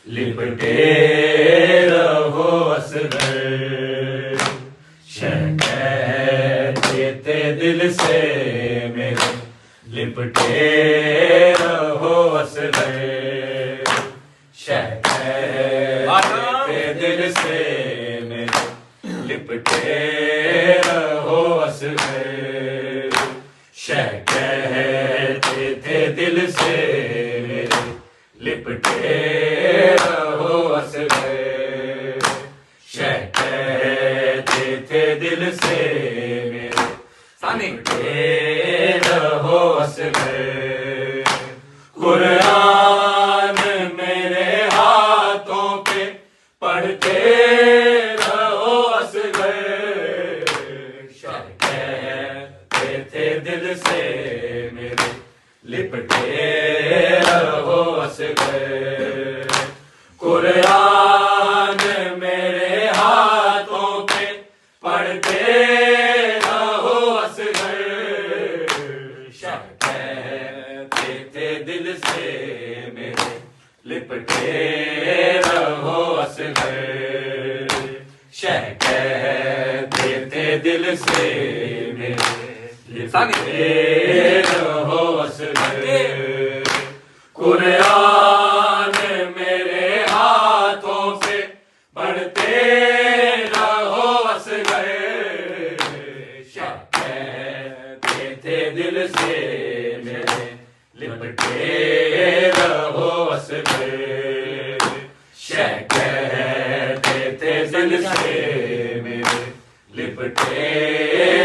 लिपटे रहो असगर, कहते दिल से मेरे, लिपटे रहो असगर, कहते दिल से मेरे, लिपटे रहो असगर, कहते थे दिल से मेरे, लिपटे रहो असगर, कहते थे दिल से मेरे, लिपटे रहो असगर। कुरान मेरे हाथों पे पढ़ते रहो असगर, कहते थे दिल से मेरे, लिपटे रहो असगर। कुरान मेरे हाथों पे पढ़ते रहो असगर, कहते थे दिल से मेरे, लिपटे रहो असगर, कहते थे दिल से मेरे, लिपटे रहो असगर। कुरान मेरे हाथों पे पढ़ते रहो असगर, कहते थे दिल से मेरे, लिपटे रहो असगर, कहते थे दिल से मेरे, लिपटे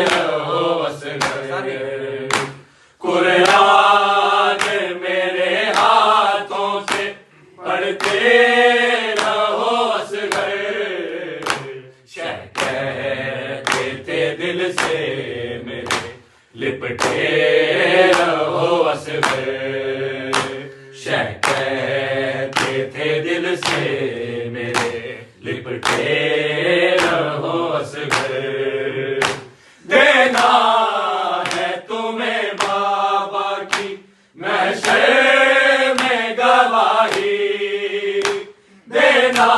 रहो असगर। कुरान मेरे हाथों से पढ़ते रहो असगर, कहते थे दिल से मेरे, लिपटे रहो असगर, कहते थे दिल से मेरे, लिपटे रहो असगर। देना है तुम्हें बाबा की महशर में गवाही, देना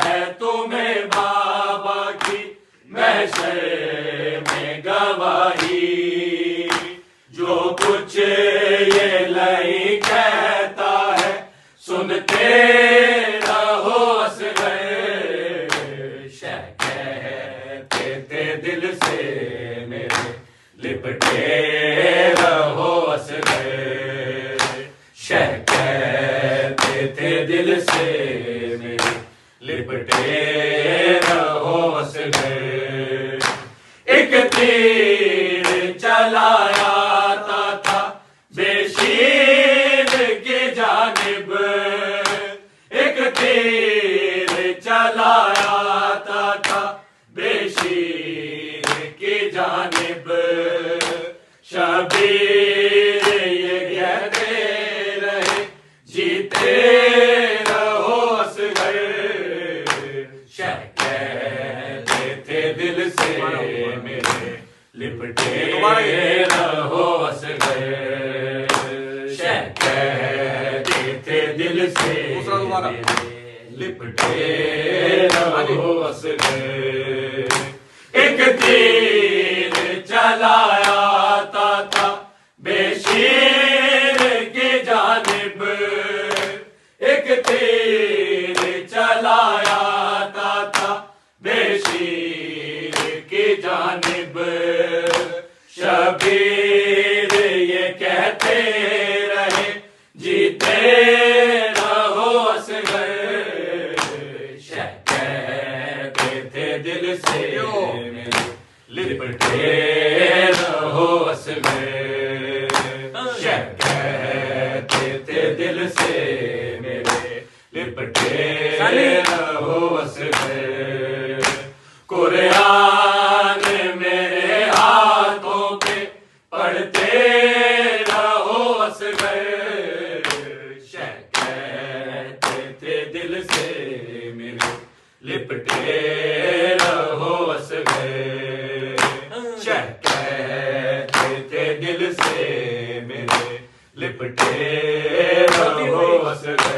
है तुम्हें बाबा की महशर में गवाही, जो कुछ ये लई कहता है सुनते रहो असगर, कहते थे दिल से मेरे, लिपटे रहो असगर, कहते थे दिल से मेरे, लिपटे रहो असगर। एक तीर चलाया था बेशीर की जानिब, एक तीर चलाया था बेशीर की जानिब, शबीर ये कहते रहे जीते रहो असगर, कहते थे दिल से मेरे, लिपटे रहो असगर, कहते थे दिल से मेरे, लिपटे रहो असगर। एक तीर चलाया था बेशीर की जानिब, एक तीर चलाया था बेशीर की जानिब, शबीर ये कहते रहे जीते रहो असगर, कहते थे दिल से मेरे, लिपटे रहो असगर, कहते थे दिल से मेरे, लिपटे रहो असगर। कुरान मेरे हाथों पे पढ़ते रहो असगर, कहते थे दिल से मेरे, लिपटे रहो असगर, कहते थे दिल से मेरे, लिपटे रहो असगर।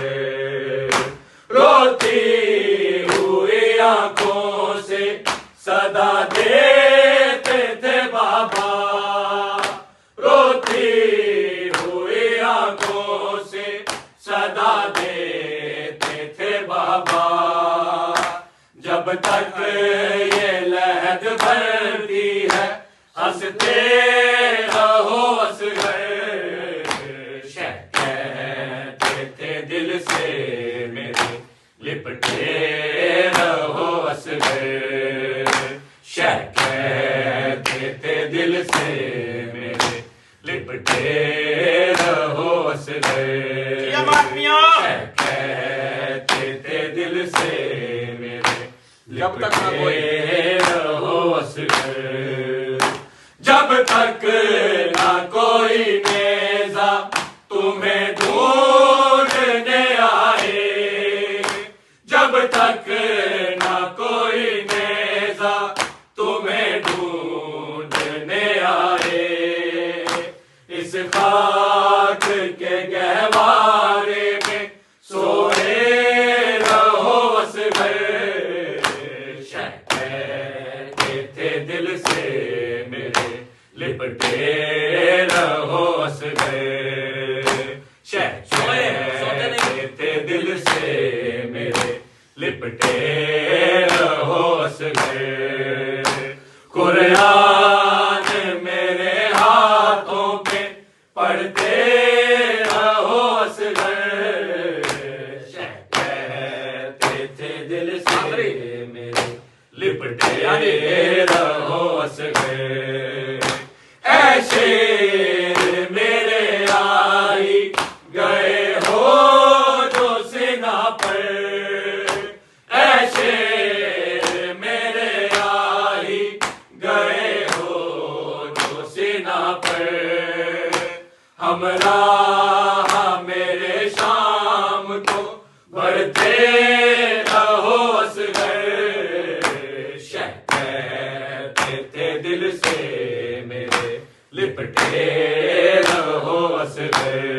सदा देते थे बाबा, रोती हुई आंखों से सदा देते थे बाबा। जब तक ये लहद भरती है हंसते रहो असगर, कहते थे दिल से मेरे लिपटे रहो असगर, कहते थे दिल से मेरे लिपटे रहो असगर, कहते थे दिल से मेरे जब तक ना कोई रहो असगर, जब तक ना कोई नेज़ा तुम्हें ढूंढने आए, जब तक ना कोई नेज़ा तुम्हें ढूंढने आए, इस खाक के गहवारे में सोए रहो असगर, कहते थे दिल से मेरे लिपटे रहो असगर, कहते थे दिल से मेरे लिपटे रहो असगर। कुरान मेरे हाथों पे पढ़ते रहो असगर, कहते थे दिल से मेरे लिपटे रहो असगर। ऐ शेर मेरे आई गए हो जो सीना पर, ऐ शेर मेरे आई गए हो जो सीना पर, हमरा मेरे शाम को बढ़ते रहो असगर, कहते थे दिल से मेरे लिपटे रहो असगर।